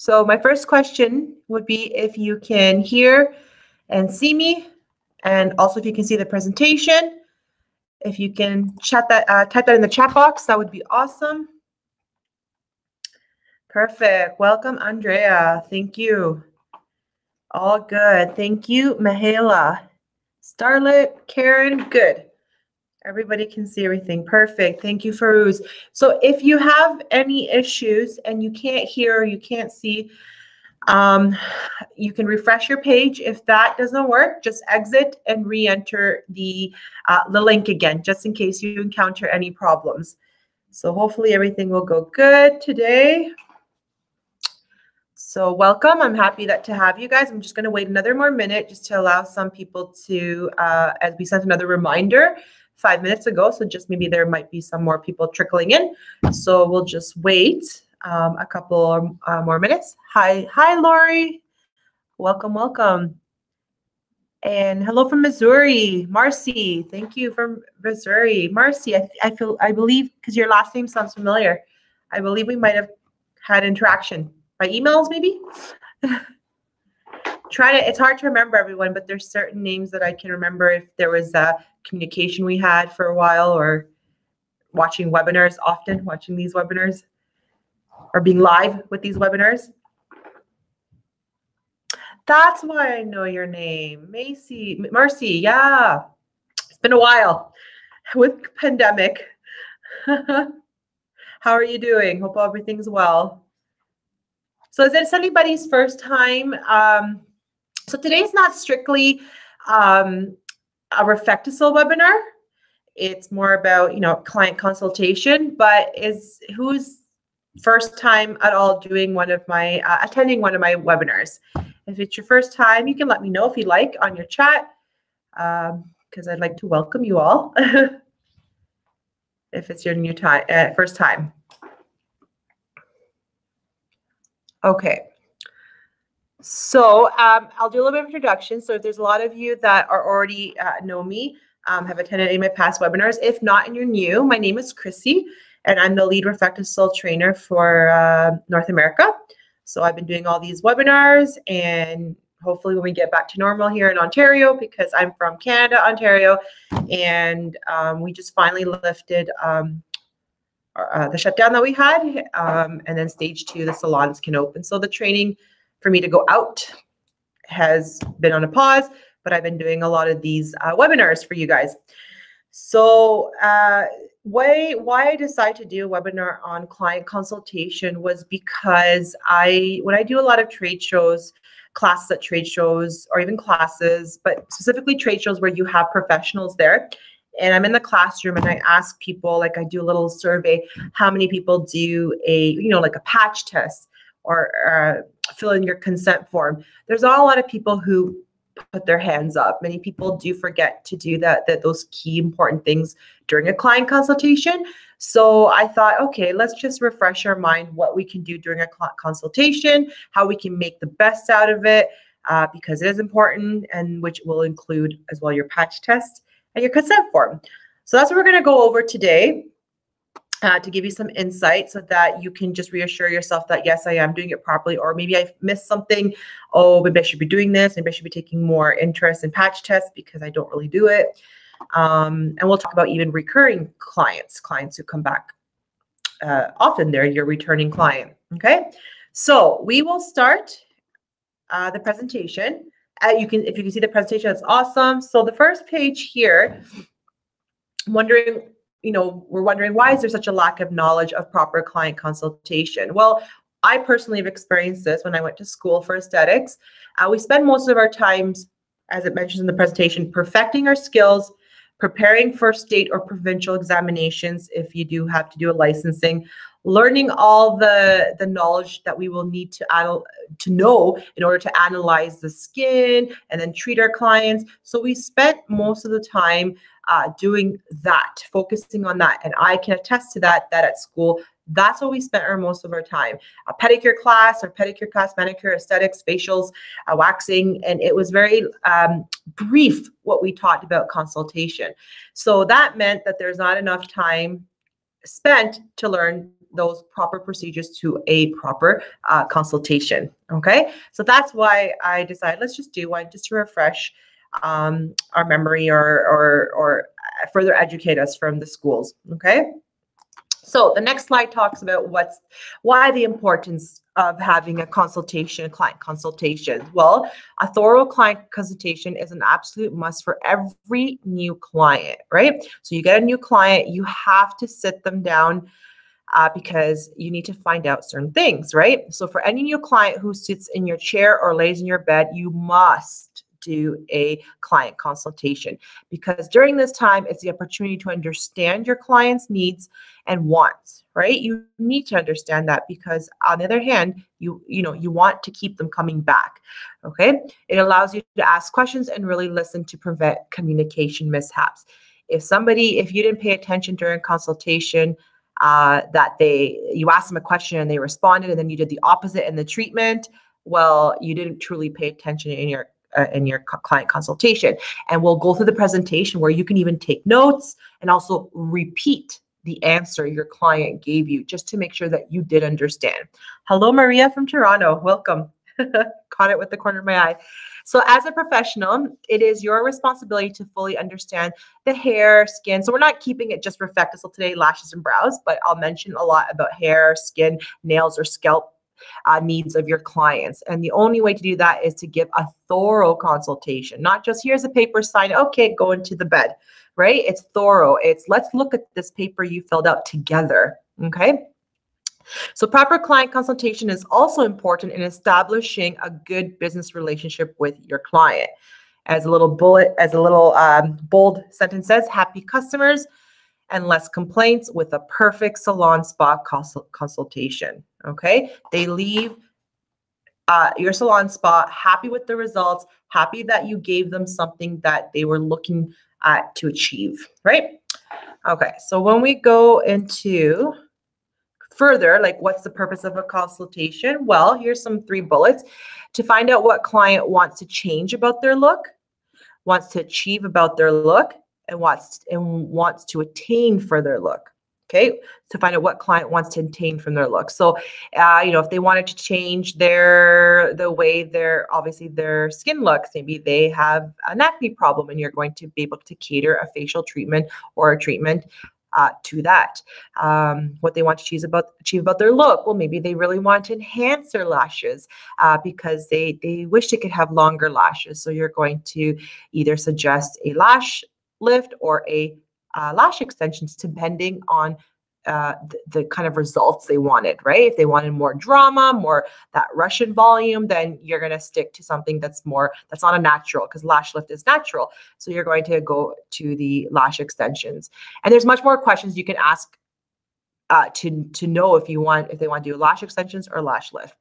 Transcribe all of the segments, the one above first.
So my first question would be if you can hear and see me, and also if you can see the presentation. If you can type that in the chat box, that would be awesome. Perfect. Welcome, Andrea. Thank you. All good. Thank you, Mahela. Starlet, Karen, good. Everybody can see everything. Perfect. Thank you, Farouz. So if you have any issues and you can't hear or you can't see, you can refresh your page. If that doesn't work, just exit and re-enter the link again, just in case you encounter any problems. So hopefully everything will go good today. So welcome. I'm happy to have you guys. I'm just going to wait another more minute just to allow some people to, as we sent another reminder 5 minutes ago, so just maybe there might be some more people trickling in. So we'll just wait a couple more minutes. Hi, Lori. Welcome, welcome. And hello from Missouri, Marcy. Thank you from Missouri. Marcy, I believe, because your last name sounds familiar, I believe we might have had interaction by emails, maybe. It's hard to remember everyone, but there's certain names that I can remember if there was a communication we had for a while, or watching webinars, often watching these webinars, or being live with these webinars. That's why I know your name, Marcy. Yeah, it's been a while with pandemic. How are you doing? Hope everything's well. So is this anybody's first time? So today's not strictly a Refectisol webinar. It's more about, client consultation, but who's first time at all doing attending one of my webinars? If it's your first time, you can let me know if you'd like on your chat, because I'd like to welcome you all. If it's your first time. Okay. So I'll do a little bit of introduction. So if there's a lot of you that are already know me, have attended any of my past webinars. If not and you're new, my name is Chrissy, and I'm the lead Refectisol trainer for North America. So I've been doing all these webinars, and hopefully when we get back to normal here in Ontario, because I'm from Canada, Ontario, and we just finally lifted the shutdown that we had, and then stage 2, the salons can open. So the training for me to go out has been on a pause, but I've been doing a lot of these webinars for you guys. So why I decided to do a webinar on client consultation was because when I do a lot of trade shows, classes at trade shows, or even classes, but specifically trade shows where you have professionals there, and I'm in the classroom and I ask people, like I do a little survey, how many people do like a patch test or fill in your consent form. There's not a lot of people who put their hands up. Many people do forget to do those key important things during a client consultation. So I thought, okay, let's just refresh our mind what we can do during a consultation, how we can make the best out of it, because it is important, and which will include as well your patch test and your consent form. So that's what we're going to go over today, to give you some insight so that you can just reassure yourself that, yes, I am doing it properly, or maybe I've missed something. Oh, maybe I should be doing this. Maybe I should be taking more interest in patch tests because I don't really do it. And we'll talk about even recurring clients who come back often. They're your returning client. Okay, so we will start the presentation. If you can see the presentation, that's awesome. So the first page here, we're wondering, why is there such a lack of knowledge of proper client consultation? Well, I personally have experienced this when I went to school for aesthetics. We spend most of our times, as it mentions in the presentation, perfecting our skills, preparing for state or provincial examinations if you do have to do a licensing, learning all the knowledge that we will need to know in order to analyze the skin and then treat our clients. So we spent most of the time doing that, focusing on that. And I can attest to that at school, that's what we spent most of our time. A pedicure class, manicure, aesthetics, facials, waxing. And it was very brief what we talked about consultation. So that meant that there's not enough time spent to learn those proper procedures to a proper consultation. Okay, so that's why I decided let's just do one just to refresh our memory or further educate us from the schools. Okay. So the next slide talks about why the importance of having a consultation, client consultation. Well, a thorough client consultation is an absolute must for every new client, right? So you get a new client, you have to sit them down because you need to find out certain things, right? So for any new client who sits in your chair or lays in your bed, you must do a client consultation, because during this time, it's the opportunity to understand your client's needs and wants, right? You need to understand that, because on the other hand, you want to keep them coming back. Okay. It allows you to ask questions and really listen to prevent communication mishaps. If you didn't pay attention during consultation, you asked them a question and they responded, and then you did the opposite in the treatment, well, you didn't truly pay attention in your client consultation. And we'll go through the presentation where you can even take notes and also repeat the answer your client gave you, just to make sure that you did understand. Hello, Maria from Toronto. Welcome. Caught it with the corner of my eye. So as a professional, it is your responsibility to fully understand the hair, skin. So we're not keeping it just perfect. So today, lashes and brows, but I'll mention a lot about hair, skin, nails, or scalp needs of your clients. And the only way to do that is to give a thorough consultation, not just here's a paper, sign, okay, go into the bed, right? It's thorough. It's let's look at this paper you filled out together. Okay. So proper client consultation is also important in establishing a good business relationship with your client. As a little bold sentence says, happy customers and less complaints with a perfect salon spa consultation. Okay, they leave your salon spa happy with the results, happy that you gave them something that they were looking to achieve, right? Okay, so when we go into further, like what's the purpose of a consultation? Well, here's some 3 bullets. To find out what client wants to change about their look, wants to achieve about their look, and wants to attain for their look. Okay, to find out what client wants to attain from their look. So, if they wanted to change the way their skin looks, maybe they have an acne problem, and you're going to be able to cater a facial treatment or a treatment to that. What they want to achieve about their look. Well, maybe they really want to enhance their lashes because they wish they could have longer lashes. So you're going to either suggest a lash lift or a lash extensions, depending on the kind of results they wanted, right? If they wanted more drama, more that Russian volume, then you're going to stick to something that's not a natural, because lash lift is natural. So you're going to go to the lash extensions. And there's much more questions you can ask to know if they want to do lash extensions or lash lift.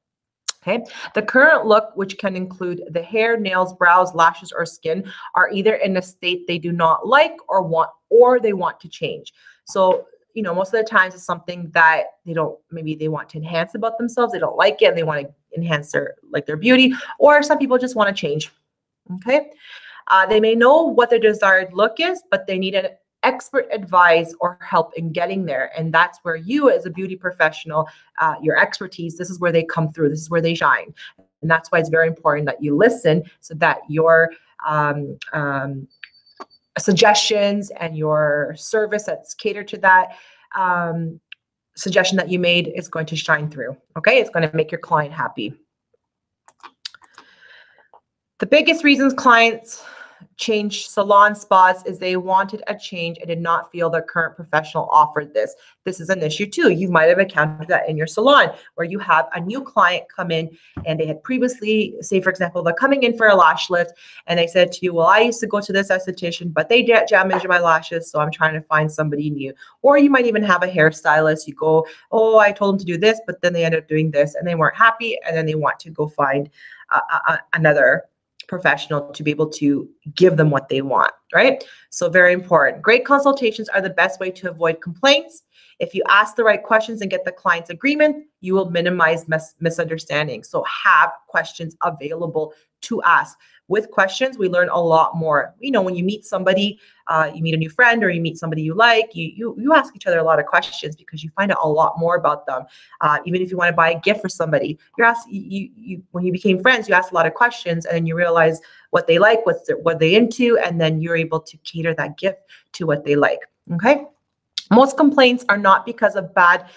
Okay. The current look, which can include the hair, nails, brows, lashes, or skin, are either in a state they do not like or they want to change. So, most of the times it's something that maybe they want to enhance about themselves. They don't like it and they want to enhance their beauty, or some people just want to change. Okay. They may know what their desired look is, but they need an expert advice or help in getting there. And that's where you, as a beauty professional, your expertise, this is where they come through. This is where they shine. And that's why it's very important that you listen, so that your suggestions and your service that's catered to that suggestion that you made is going to shine through. Okay, it's going to make your client happy. The biggest reasons clients change salon spas is they wanted a change and did not feel their current professional offered this. This is an issue too. You might have encountered that in your salon, where you have a new client come in and they had previously, say for example, they're coming in for a lash lift and they said to you, well, I used to go to this esthetician, but they damaged my lashes, so I'm trying to find somebody new. Or you might even have a hairstylist. You go, oh, I told them to do this, but then they ended up doing this and they weren't happy, and then they want to go find another professional to be able to give them what they want, right? So very important. Great consultations are the best way to avoid complaints. If you ask the right questions and get the client's agreement, you will minimize misunderstandings. So have questions available to ask. with questions, we learn a lot more. You know, when you meet somebody, you meet a new friend or you meet somebody you like, you ask each other a lot of questions because you find out a lot more about them. Even if you want to buy a gift for somebody, when you became friends, you ask a lot of questions and then you realize what they like, what they into, and then you're able to cater that gift to what they like. Okay. Most complaints are not because of bad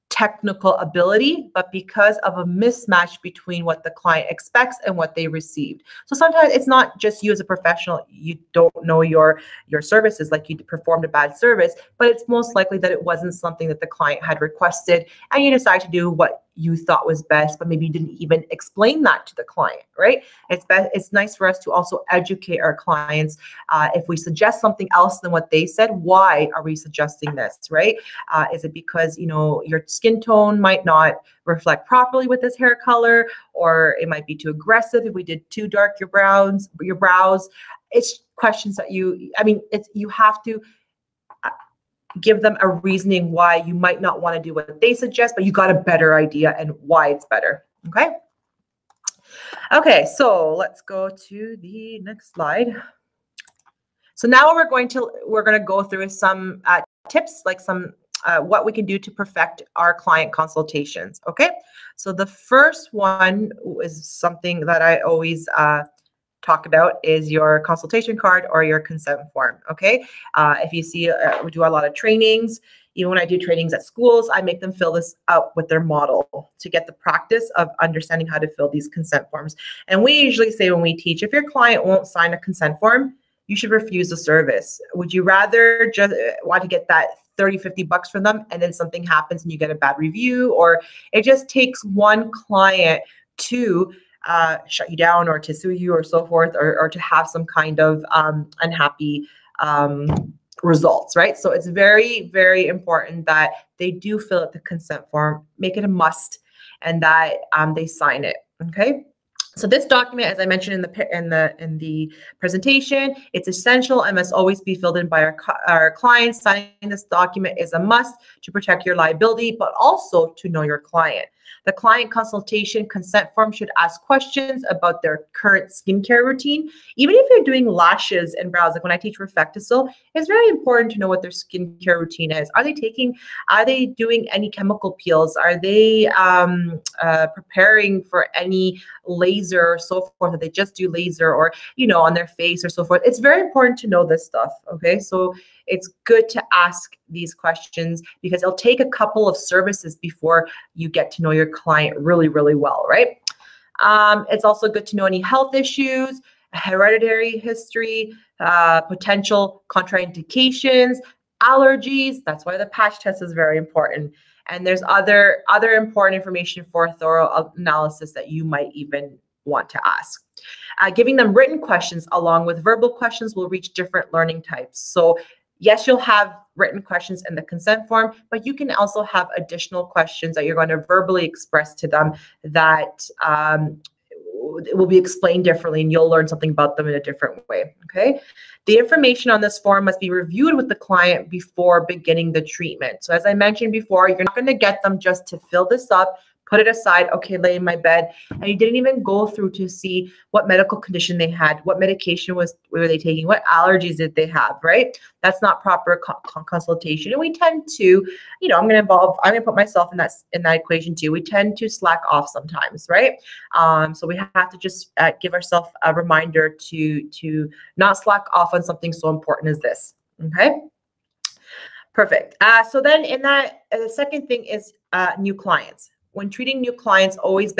technical ability, but because of a mismatch between what the client expects and what they received. So sometimes it's not just you as a professional, you don't know your services, like you performed a bad service, but it's most likely that it wasn't something that the client had requested and you decide to do what you thought was best, but maybe you didn't even explain that to the client, right? It's nice for us to also educate our clients. If we suggest something else than what they said, why are we suggesting this, right? Is it because, you know, your skin tone might not reflect properly with this hair color, or it might be too aggressive if we did too dark your brows? It's questions that you have to give them a reasoning why you might not want to do what they suggest, but you got a better idea and why it's better. Okay. Okay, so let's go to the next slide. So now we're going to go through some tips, like some what we can do to perfect our client consultations. Okay, so the first one is something that I always talk about is your consultation card or your consent form. Okay, if you see, we do a lot of trainings. Even when I do trainings at schools, I make them fill this out with their model to get the practice of understanding how to fill these consent forms. And we usually say when we teach, if your client won't sign a consent form, you should refuse the service. Would you rather just want to get that 30, 50 bucks from them and then something happens and you get a bad review? Or it just takes one client to shut you down or to sue you or so forth, or to have some kind of unhappy results, right? So it's very, very important that they do fill out the consent form, make it a must, and that they sign it. Okay. So this document, as I mentioned in the presentation, it's essential and must always be filled in by our clients. Signing this document is a must to protect your liability, but also to know your client. The client consultation consent form should ask questions about their current skincare routine. Even if you're doing lashes and brows, like when I teach Reflectisil, it's very important to know what their skincare routine is. Are they doing any chemical peels? Are they preparing for any laser or so forth? That they just do laser, or, you know, on their face or so forth? It's very important to know this stuff. Okay, so it's good to ask these questions because it'll take a couple of services before you get to know your client really, really well, right? It's also good to know any health issues, hereditary history, potential contraindications, allergies. That's why the patch test is very important. And there's other important information for a thorough analysis that you might even want to ask. Giving them written questions along with verbal questions will reach different learning types. So yes, you'll have written questions in the consent form, but you can also have additional questions that you're going to verbally express to them that will be explained differently, and you'll learn something about them in a different way. Okay. The information on this form must be reviewed with the client before beginning the treatment. So as I mentioned before, you're not going to get them just to fill this up, put it aside, okay, lay in my bed, and you didn't even go through to see what medical condition they had, what medication were they taking, what allergies did they have, right? That's not proper consultation. And we tend to, you know, I'm going to put myself in that equation too. We tend to slack off sometimes, right? So we have to just give ourselves a reminder to not slack off on something so important as this. Okay. Perfect. So then the second thing is new clients. When treating new clients, always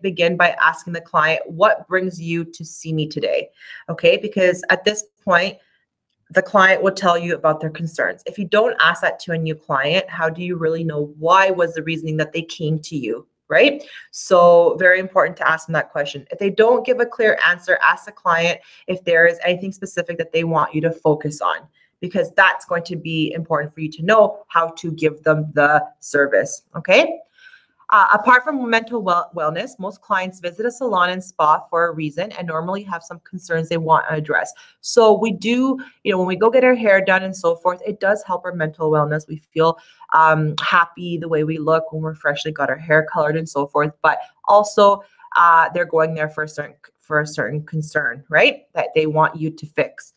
begin by asking the client, what brings you to see me today? Okay, because at this point, the client will tell you about their concerns. If you don't ask that to a new client, how do you really know why was the reasoning that they came to you, right? So very important to ask them that question. If they don't give a clear answer, ask the client if there is anything specific that they want you to focus on, because that's going to be important for you to know how to give them the service, okay? Apart from mental wellness, most clients visit a salon and spa for a reason and normally have some concerns they want to address. So we do, when we go get our hair done and so forth, it does help our mental wellness. We feel happy the way we look when we're freshly got our hair colored and so forth. But also, they're going there for for a certain concern, right? That they want you to fix.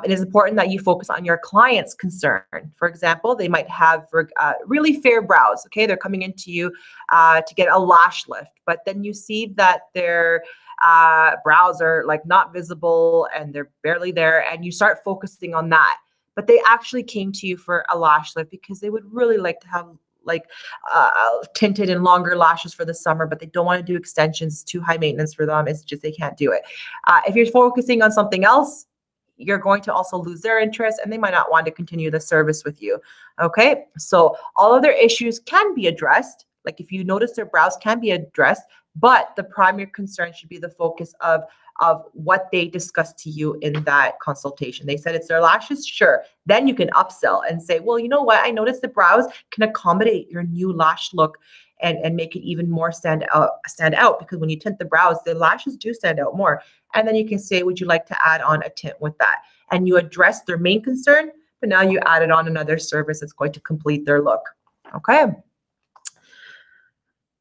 It is important that you focus on your client's concern. For example, they might have really fair brows. Okay, they're coming into you to get a lash lift, but then you see that their brows are like not visible and they're barely there, and you start focusing on that. But they actually came to you for a lash lift because they would really like to have like tinted and longer lashes for the summer, but they don't want to do extensions. It's too high maintenance for them. It's just they can't do it. If you're focusing on something else, you're going to also lose their interest and they might not want to continue the service with you. Okay, so all of their issues can be addressed. Like if you notice their brows can be addressed, but the primary concern should be the focus of what they discussed to you in that consultation. They said it's their lashes, sure. Then you can upsell and say, well, you know what? I noticed the brows can accommodate your new lash look and make it even more stand out because when you tint the brows, the lashes do stand out more. And then you can say, would you like to add on a tint with that? And you address their main concern, but now you added on another service that's going to complete their look. Okay.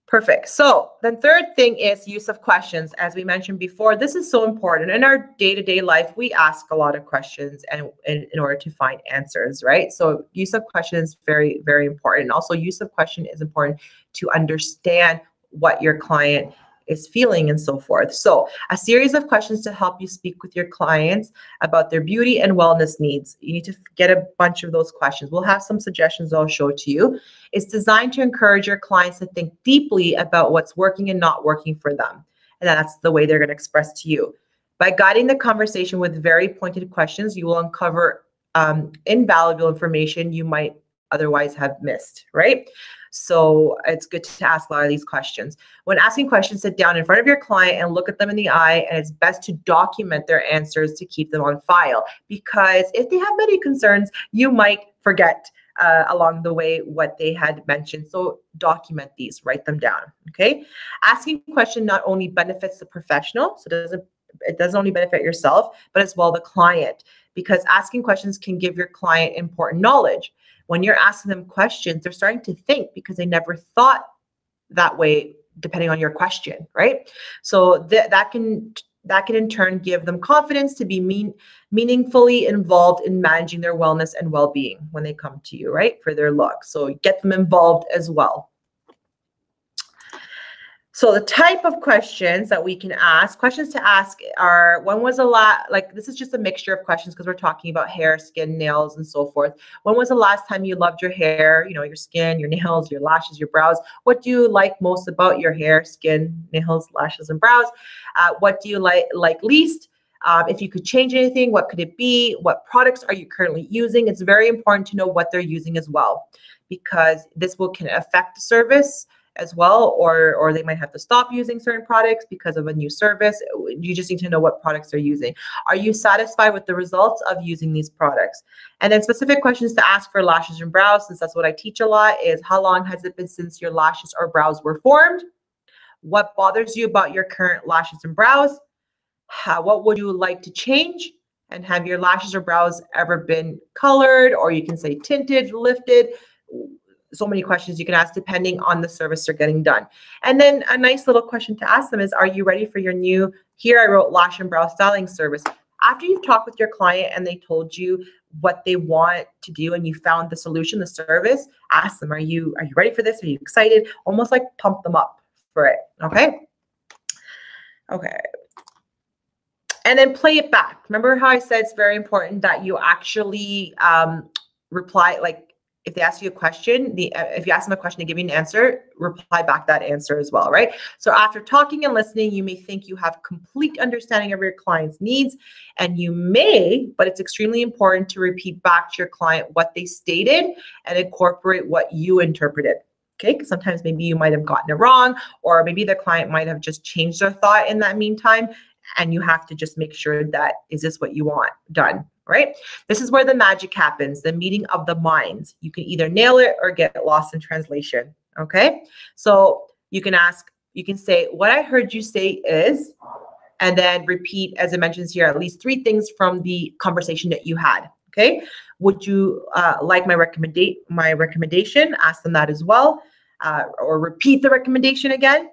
Perfect. So the third thing is use of questions. As we mentioned before, this is so important. In our day-to-day life, we ask a lot of questions and in order to find answers, right? So use of questions is very, very important. Also, use of question is important to understand what your client is feeling and so forth. So a series of questions to help you speak with your clients about their beauty and wellness needs. You need to get a bunch of those questions. We'll have some suggestions I'll show to you. It's designed to encourage your clients to think deeply about what's working and not working for them. And that's the way they're going to express to you. By guiding the conversation with very pointed questions, you will uncover invaluable information you might otherwise have missed, right? So it's good to ask a lot of these questions. When asking questions, sit down in front of your client and look at them in the eye, and it's best to document their answers to keep them on file, because if they have many concerns, you might forget along the way what they had mentioned. So document these, write them down, okay? Asking a question not only benefits the professional, so it doesn't only benefit yourself, but as well the client, because asking questions can give your client important knowledge. When you're asking them questions, they're starting to think because they never thought that way, depending on your question, right? So that can in turn give them confidence to be meaningfully involved in managing their wellness and well-being when they come to you, right, for their look. So get them involved as well. So the type of questions that we can ask, questions to ask are, when was this is just a mixture of questions because we're talking about hair, skin, nails, and so forth. When was the last time you loved your hair, your skin, your nails, your lashes, your brows? What do you like most about your hair, skin, nails, lashes, and brows? What do you like least? If you could change anything, what could it be? What products are you currently using? It's very important to know what they're using as well, because this can affect the service as well, or they might have to stop using certain products because of a new service. You just need to know what products they're using. Are you satisfied with the results of using these products? And then specific questions to ask for lashes and brows, since that's what I teach a lot, is how long has it been since your lashes or brows were formed? What bothers you about your current lashes and brows? What would you like to change? And have your lashes or brows ever been colored, or you can say tinted, lifted? So many questions you can ask depending on the service they're getting done. And then a nice little question to ask them is, are you ready for your new, here I wrote, lash and brow styling service? After you've talked with your client and they told you what they want to do and you found the solution, the service, ask them, are you ready for this? Are you excited? Almost like pump them up for it, okay? Okay. And then play it back. Remember how I said it's very important that you actually reply, like, if they ask you a question, if you ask them a question, they give you an answer, reply back that answer as well, right? So after talking and listening, you may think you have complete understanding of your client's needs, and you may, but it's extremely important to repeat back to your client what they stated and incorporate what you interpreted, okay? Because sometimes maybe you might have gotten it wrong, or maybe the client might have just changed their thought in that meantime, and you have to just make sure that, is this what you want done? Right? This is where the magic happens, the meeting of the minds. You can either nail it or get lost in translation. Okay. So you can say, what I heard you say is, and then repeat, as it mentions here, at least 3 things from the conversation that you had. Okay. Would you like my recommendation? Ask them that as well, or repeat the recommendation again.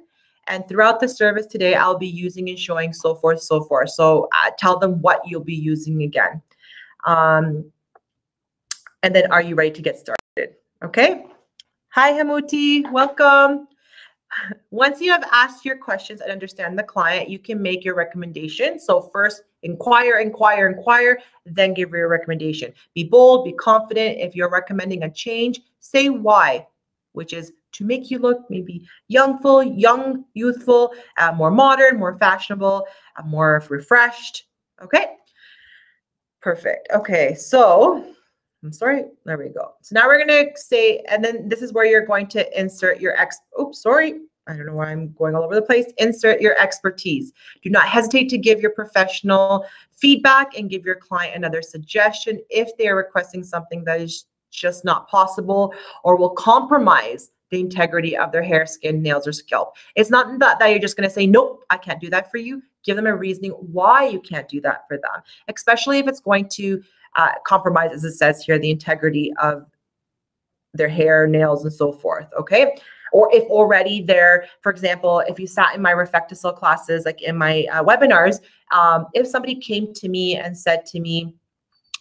And throughout the service today, I'll be using and showing so forth, so forth. So tell them what you'll be using again. And then are you ready to get started? Okay. Hi, Hamuti. Welcome. Once you have asked your questions and understand the client, you can make your recommendation. So first, inquire, inquire, inquire, then give your recommendation. Be bold, be confident. If you're recommending a change, say why, which is to make you look maybe young, youthful, more modern, more fashionable, more refreshed. Okay, perfect. Okay, so I'm sorry, there we go. So now we're gonna say, and then this is where you're going to insert your oops, sorry. I don't know why I'm going all over the place. Insert your expertise. Do not hesitate to give your professional feedback and give your client another suggestion if they are requesting something that is just not possible or will compromise the integrity of their hair, skin, nails, or scalp. It's not that you're just going to say, nope, I can't do that for you. Give them a reasoning why you can't do that for them, especially if it's going to compromise, as it says here, the integrity of their hair, nails, and so forth. Okay. Or if already they're, for example, if you sat in my Reflectisol classes, like in my webinars, if somebody came to me and said to me,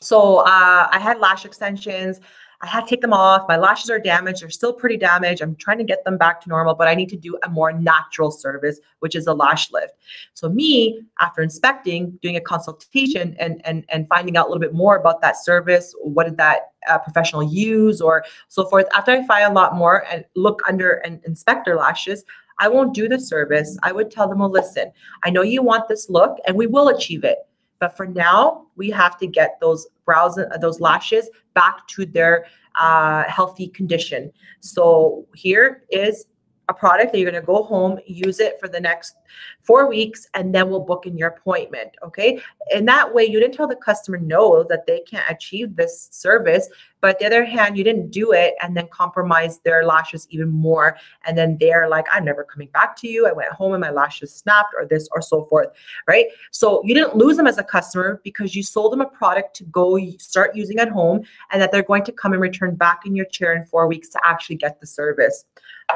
so I had lash extensions, I had to take them off, my lashes are damaged, they're still pretty damaged, I'm trying to get them back to normal, but I need to do a more natural service, which is a lash lift. So me, after inspecting, doing a consultation and finding out a little bit more about that service, what did that professional use or so forth, after I find a lot more and look under and inspect their lashes, I won't do the service. I would tell them, well, listen, I know you want this look and we will achieve it. But for now, we have to get those brows, those lashes back to their healthy condition. So here is a product that you're going to go home, use it for the next 4 weeks, and then we'll book in your appointment. Okay. And that way you didn't tell the customer no, that they can't achieve this service. But the other hand, you didn't do it and then compromise their lashes even more. And then they're like, I'm never coming back to you. I went home and my lashes snapped or this or so forth. Right. So you didn't lose them as a customer because you sold them a product to go start using at home and that they're going to come and return back in your chair in 4 weeks to actually get the service.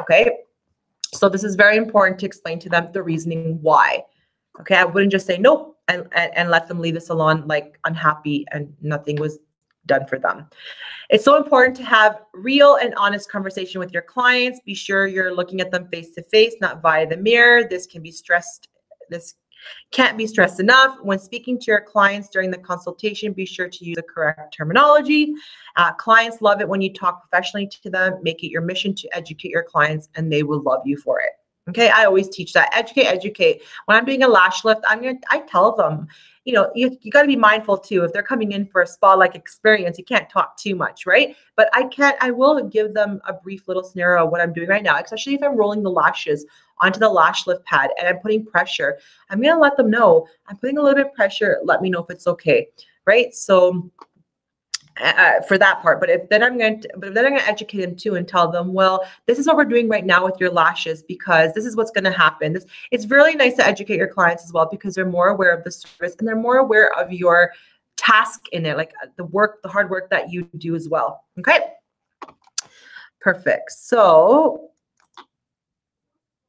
Okay. So this is very important to explain to them the reasoning why. Okay, I wouldn't just say nope and let them leave the salon like unhappy and nothing was done for them. It's so important to have real and honest conversation with your clients. Be sure you're looking at them face to face, not via the mirror. This can't be stressed enough. When speaking to your clients during the consultation, be sure to use the correct terminology. Clients love it when you talk professionally to them. Make it your mission to educate your clients and they will love you for it. Okay, I always teach that. Educate, educate. When I'm doing a lash lift, I tell them, you know, you got to be mindful too. If they're coming in for a spa-like experience, you can't talk too much, right? But I will give them a brief little scenario of what I'm doing right now, especially if I'm rolling the lashes onto the lash lift pad and I'm putting pressure. I'm going to let them know I'm putting a little bit of pressure. Let me know if it's okay, right? So for that part, but then I'm going to educate them too and tell them, well, this is what we're doing right now with your lashes because this is what's going to happen. It's really nice to educate your clients as well because they're more aware of the service and they're more aware of your task in it, like the hard work that you do as well. Okay, perfect. So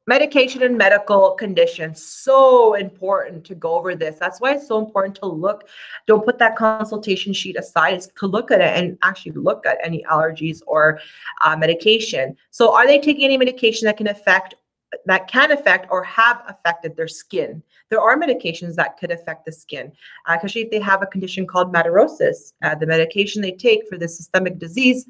medication and medical conditions, so important to go over this. That's why it's so important to look. Don't put that consultation sheet aside. It's to look at it and actually look at any allergies or medication. So are they taking any medication that can affect or have affected their skin? There are medications that could affect the skin, especially if they have a condition called matarosis. The medication they take for this systemic disease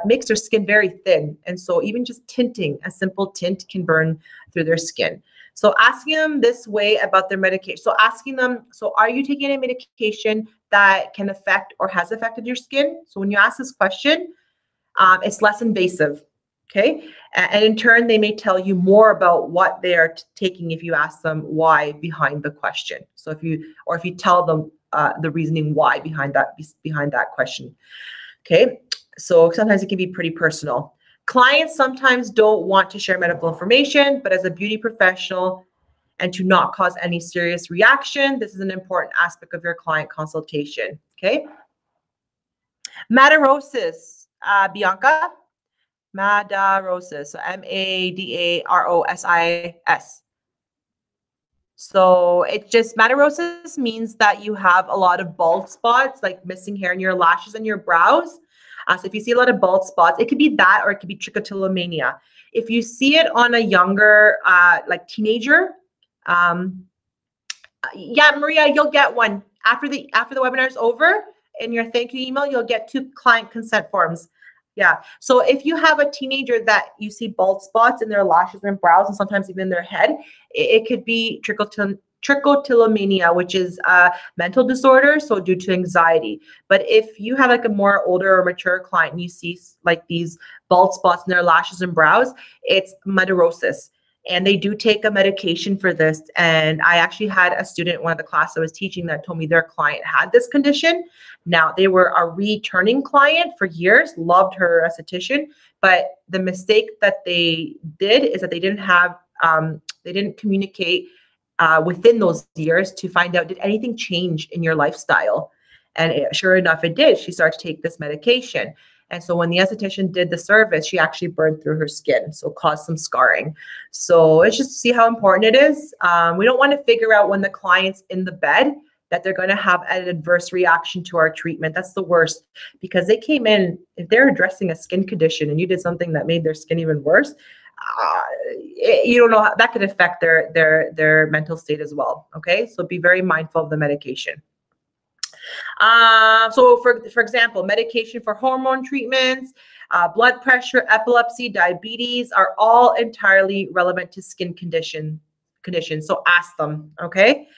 makes their skin very thin. And so even just tinting, a simple tint can burn through their skin. So asking them this way about their medication. So asking them, so are you taking any medication that can affect or has affected your skin? So when you ask this question, it's less invasive. Okay. And in turn, they may tell you more about what they are taking if you ask them why behind the question. So if you tell them the reasoning why behind that question. Okay. So sometimes it can be pretty personal. Clients sometimes don't want to share medical information, but as a beauty professional and to not cause any serious reaction, this is an important aspect of your client consultation. Okay. Matarosis, Bianca. Madarosis. So Madarosis. So it just madarosis means that you have a lot of bald spots, like missing hair in your lashes and your brows. So if you see a lot of bald spots, it could be that, or it could be trichotillomania. If you see it on a younger, like teenager, yeah, Maria, you'll get one after the webinar is over. In your thank you email, you'll get 2 client consent forms. Yeah. So if you have a teenager that you see bald spots in their lashes and brows, and sometimes even their head, it could be trichotillomania, which is a mental disorder, so due to anxiety. But if you have like a more older or mature client and you see like these bald spots in their lashes and brows, it's madarosis. And they do take a medication for this. And I actually had a student in one of the classes I was teaching that told me their client had this condition. Now, they were a returning client for years, loved her esthetician, but the mistake that they did is that they didn't communicate within those years to find out, did anything change in your lifestyle? And sure enough, it did. She started to take this medication. And so when the esthetician did the service, she actually burned through her skin, so caused some scarring. So it's just to see how important it is. We don't want to figure out when the client's in the bed that they're going to have an adverse reaction to our treatment. That's the worst, because they came in, if they're addressing a skin condition and you did something that made their skin even worse, you don't know how that could affect their mental state as well. Okay, so be very mindful of the medication. So for example, medication for hormone treatments, blood pressure, epilepsy, diabetes are all entirely relevant to skin conditions. So ask them, okay?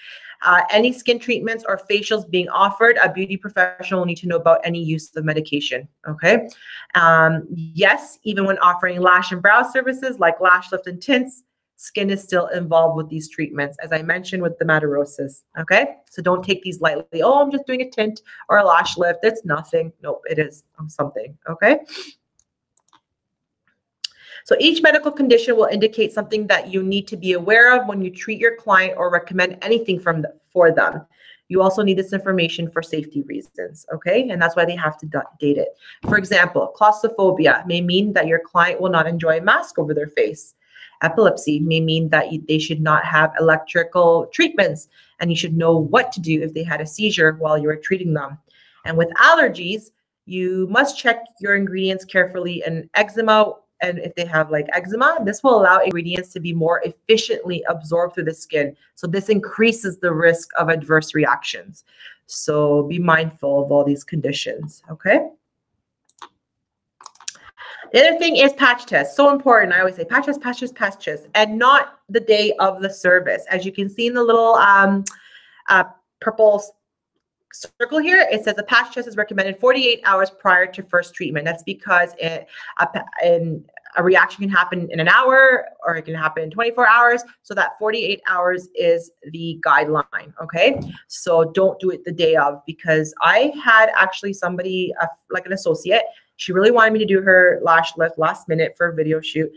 Any skin treatments or facials being offered, a beauty professional will need to know about any use of medication, okay? Yes, even when offering lash and brow services like lash lift and tints, skin is still involved with these treatments, as I mentioned with the madarosis, okay? So don't take these lightly. Oh, I'm just doing a tint or a lash lift. It's nothing. Nope, it is something, okay? So each medical condition will indicate something that you need to be aware of when you treat your client or recommend anything for them. You also need this information for safety reasons, okay? And that's why they have to date it. For example, claustrophobia may mean that your client will not enjoy a mask over their face. Epilepsy may mean that they should not have electrical treatments, and you should know what to do if they had a seizure while you are treating them. And with allergies, you must check your ingredients carefully. And eczema, and if they have like eczema, this will allow ingredients to be more efficiently absorbed through the skin. So this increases the risk of adverse reactions. So be mindful of all these conditions, okay? The other thing is patch test. So important. I always say patch test, patch test, patch test, and not the day of the service. As you can see in the little purple circle here, it says a patch test is recommended 48 hours prior to first treatment. That's because a reaction can happen in an hour, or it can happen in 24 hours. So that 48 hours is the guideline, okay? So don't do it the day of, because I had actually somebody, like an associate, she really wanted me to do her lash lift last minute for a video shoot.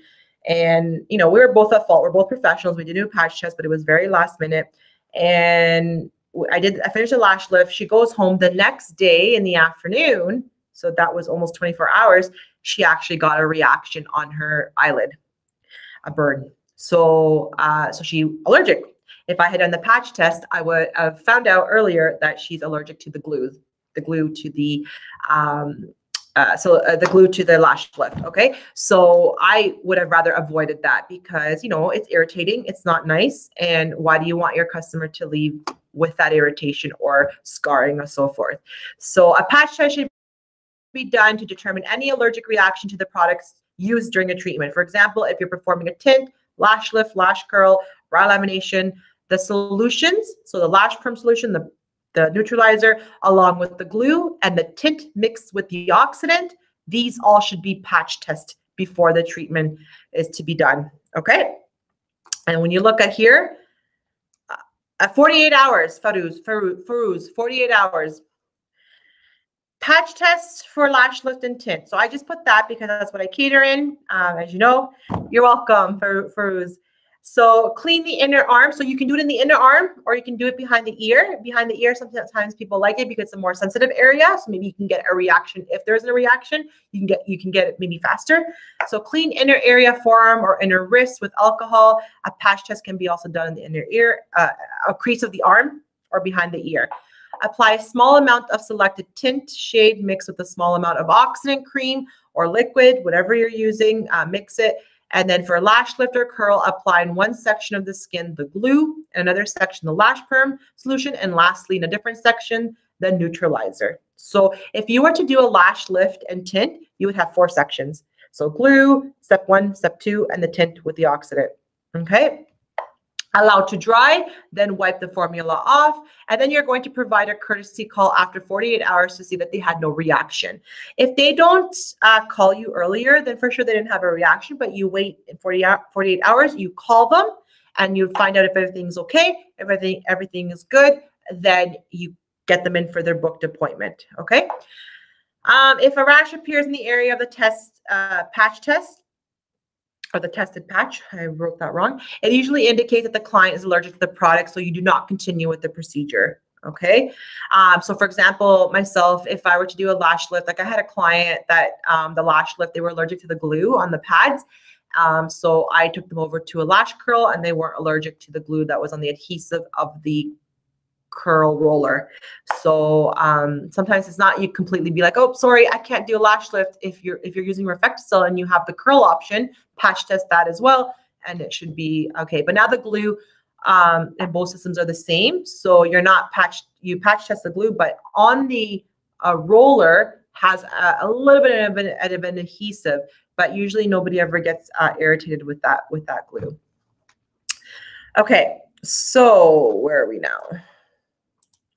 And, you know, we were both at fault. We're both professionals. We did do a patch test, but it was very last minute. And I finished the lash lift. She goes home the next day in the afternoon. So that was almost 24 hours. She actually got a reaction on her eyelid, a burn. So, so she's allergic. If I had done the patch test, I would have found out earlier that she's allergic to the glue to the, the glue to the lash lift. Okay. So I would have rather avoided that, because, you know, it's irritating. It's not nice. And why do you want your customer to leave with that irritation or scarring or so forth? So a patch test should be done to determine any allergic reaction to the products used during a treatment. For example, if you're performing a tint, lash lift, lash curl, brow lamination, the solutions, so the lash perm solution, the neutralizer, along with the glue and the tint mixed with the oxidant, these all should be patch tested before the treatment is to be done, okay? And when you look at here, at 48 hours, Farouz, 48 hours. Patch tests for lash lift and tint. So I just put that because that's what I cater in, as you know. You're welcome, Farouz. So clean the inner arm. So you can do it in the inner arm or you can do it behind the ear. Behind the ear, sometimes people like it because it's a more sensitive area. So maybe you can get a reaction. If there's a reaction, you can get it maybe faster. So clean inner area, forearm or inner wrist with alcohol. A patch test can be also done in the inner ear, a crease of the arm or behind the ear. Apply a small amount of selected tint shade mixed with a small amount of oxidant cream or liquid, whatever you're using, mix it. And then for lash lift or curl, apply in one section of the skin the glue, in another section the lash perm solution, and lastly in a different section the neutralizer. So if you were to do a lash lift and tint, you would have 4 sections. So glue, step 1, step 2, and the tint with the oxidant. Okay. Allow to dry, then wipe the formula off, and then you're going to provide a courtesy call after 48 hours to see that they had no reaction. If they don't call you earlier, then for sure they didn't have a reaction, but you wait in 48 hours, you call them, and you find out if everything's okay, everything is good, then you get them in for their booked appointment, okay? If a rash appears in the area of the patch test, or the tested patch, I wrote that wrong. It usually indicates that the client is allergic to the product, so you do not continue with the procedure, okay? So for example, myself, if I were to do a lash lift, like I had a client that the lash lift, they were allergic to the glue on the pads. So I took them over to a lash curl and they weren't allergic to the glue that was on the adhesive of the curl roller. So sometimes it's not you completely be like, oh, sorry, I can't do a lash lift. If you're using Reflecticel and you have the curl option, patch test that as well, and it should be okay. But now the glue and both systems are the same. So you're not you patch test the glue, but on the roller has a little bit of an adhesive, but usually nobody ever gets irritated with that glue. Okay, so where are we now?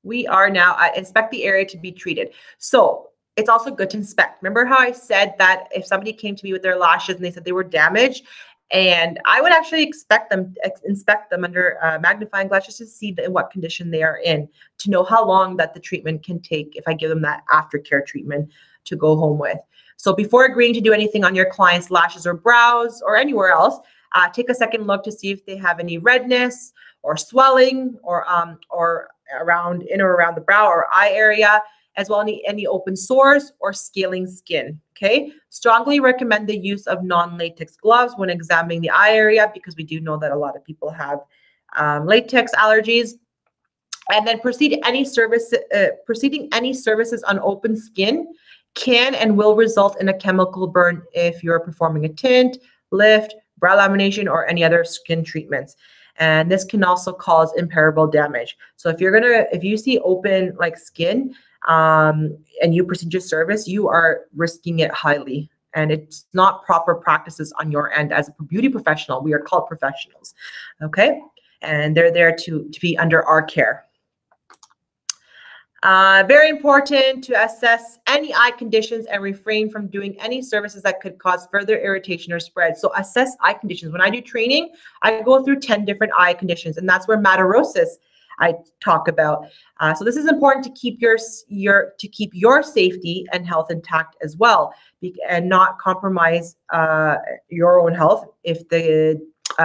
We are now at inspect the area to be treated. So it's also good to inspect. Remember how I said that if somebody came to me with their lashes and they said they were damaged, and I would actually inspect them under magnifying glass just to see in what condition they are in, to know how long that the treatment can take if I give them that aftercare treatment to go home with. So before agreeing to do anything on your client's lashes or brows or anywhere else, take a second look to see if they have any redness or swelling or around the brow or eye area, as well as any open sores or scaling skin. Okay, strongly recommend the use of non-latex gloves when examining the eye area, because we do know that a lot of people have latex allergies. And then proceeding any services on open skin can and will result in a chemical burn if you're performing a tint, lift, brow lamination, or any other skin treatments. And this can also cause irreparable damage. So if you see open like skin and you proceed your service, you are risking it highly. And it's not proper practices on your end as a beauty professional. We are called professionals, okay? And they're there to be under our care. Very important to assess any eye conditions and refrain from doing any services that could cause further irritation or spread. So assess eye conditions. When I do training, I go through 10 different eye conditions, and that's where matorosis I talk about. So this is important to keep your safety and health intact as well, and not compromise your own health if the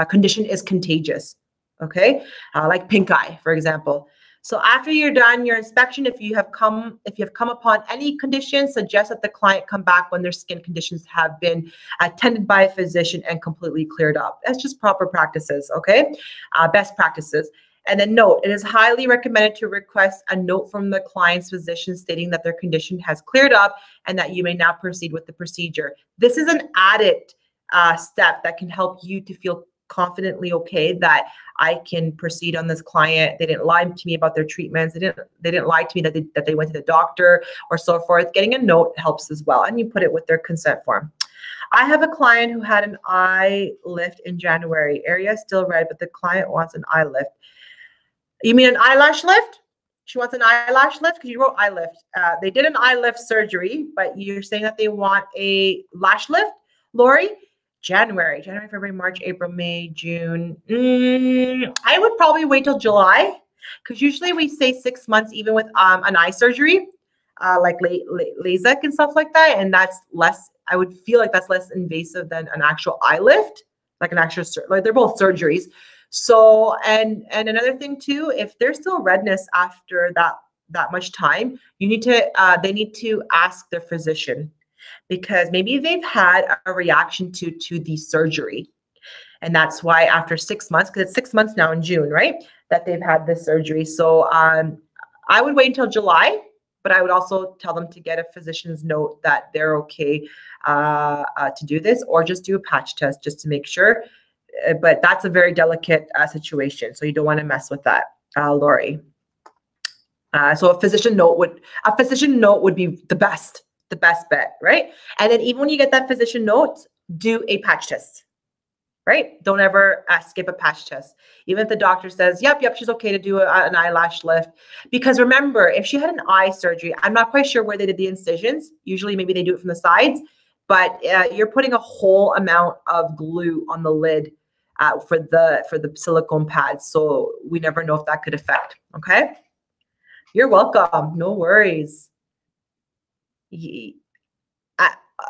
condition is contagious. Okay, like pink eye, for example. So after you're done your inspection, if you have come upon any conditions, suggest that the client come back when their skin conditions have been attended by a physician and completely cleared up. That's just proper practices, okay? Best practices. And then note, it is highly recommended to request a note from the client's physician stating that their condition has cleared up and that you may now proceed with the procedure. This is an added step that can help you to feel confidently okay that I can proceed on this client. They didn't lie to me about their treatments. They didn't lie to me that they went to the doctor or so forth. Getting a note helps as well, and you put it with their consent form. I have a client who had an eye lift in January. Area is still red, but the client wants an eye lift. You mean an eyelash lift? She wants an eyelash lift because you wrote eye lift. They did an eye lift surgery, but you're saying that they want a lash lift, Lori? January, February, March, April, May, June. I would probably wait till July, because usually we say 6 months even with an eye surgery, like LASIK and stuff like that. And that's less, I would feel like that's less invasive than an actual eye lift. like an actual, like they're both surgeries. So, and another thing too, if there's still redness after that much time, you need to, they need to ask their physician, because maybe they've had a reaction to the surgery. And that's why after 6 months, because it's 6 months now in June, right, that they've had this surgery. So I would wait until July, but I would also tell them to get a physician's note that they're okay to do this, or just do a patch test just to make sure. But that's a very delicate situation, so you don't want to mess with that, Lori. So a physician note would be the best bet, right? And then even when you get that physician note, do a patch test. Right? Don't ever skip a patch test. Even if the doctor says, yep, she's okay to do an eyelash lift. Because remember, if she had an eye surgery, I'm not quite sure where they did the incisions. Usually maybe they do it from the sides, but you're putting a whole amount of glue on the lid for the silicone pads. So we never know if that could affect, okay? You're welcome, no worries.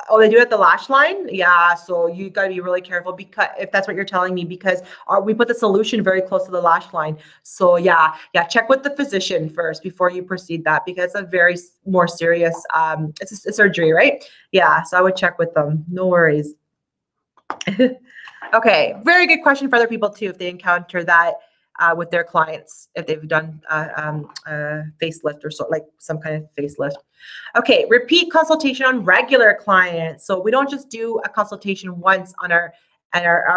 Oh, they do it at the lash line? Yeah, so you got to be really careful, because if that's what you're telling me, because we put the solution very close to the lash line. So yeah, check with the physician first before you proceed that, because it's a very more serious, it's a surgery, right? Yeah, so I would check with them. No worries. Okay, very good question for other people too, if they encounter that with their clients, if they've done facelift or so, like some kind of facelift. Okay, repeat consultation on regular clients. So we don't just do a consultation once on our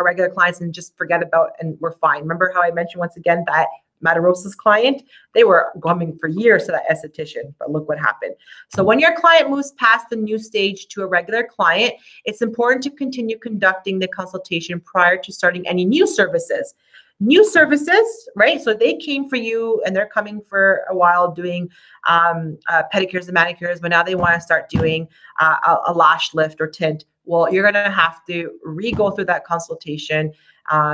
regular clients and just forget about and we're fine. Remember how I mentioned once again that Matarosa's client, they were coming for years to that esthetician, but look what happened. So when your client moves past the new stage to a regular client, it's important to continue conducting the consultation prior to starting any new services. New services, right? So they came for you and they're coming for a while doing pedicures and manicures, but now they want to start doing a lash lift or tint. Well, you're going to have to re-go through that consultation,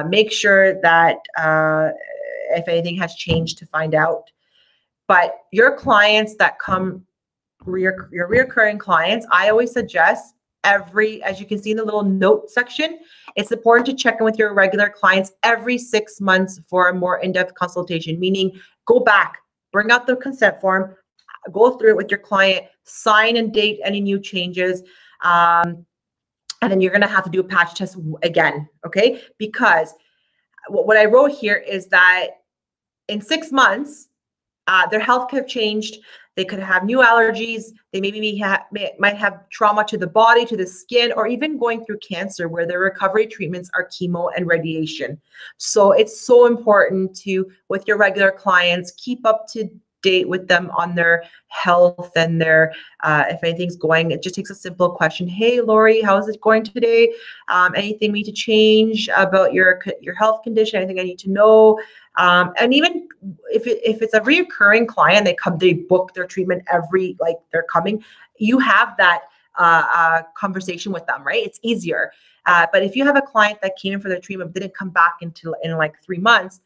make sure that if anything has changed to find out. But your clients that come, your reoccurring clients, I always suggest as you can see in the little note section, it's important to check in with your regular clients every 6 months for a more in-depth consultation, meaning go back, bring out the consent form, go through it with your client, sign and date any new changes, and then you're going to have to do a patch test again, okay? Because what I wrote here is that in 6 months, their health could have changed. They could have new allergies. They might have trauma to the body, to the skin, or even going through cancer, where their recovery treatments are chemo and radiation. So it's so important to, with your regular clients, keep up to date with them on their health and their, if anything's going, it just takes a simple question. Hey, Lori, how is it going today? Anything we need to change about your health condition? Anything I need to know? And even if it's a reoccurring client, they book their treatment they're coming, you have that conversation with them, right? It's easier. But if you have a client that came in for their treatment, but didn't come back in like 3 months,